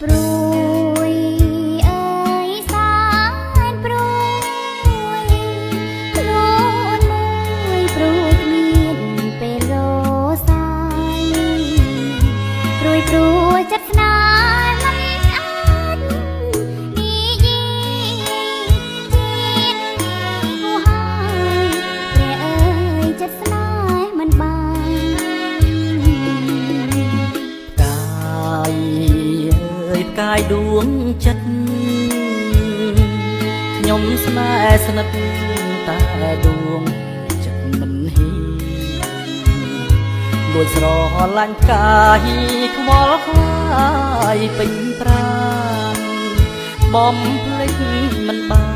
ព្រួយអើយសានព្រួយខ្លួនមួយព្រួយគ្មានពេលរសាយព្រួយចិត្តស្នេហ៍មិនអាចនិយាយជាតិគូហើយព្រះអើយចិត្តស្នេហ៍មិនបានផ្កាយដួងចិត្តខ្ញុំស្នេហ៍ស្និទ្ធតែដួងចិត្តមិនហ៊ានលួចស្រឡាញ់ផ្កាយខ្វល់ខ្វាយពេញប្រាណបំភ្លេចមិនបាន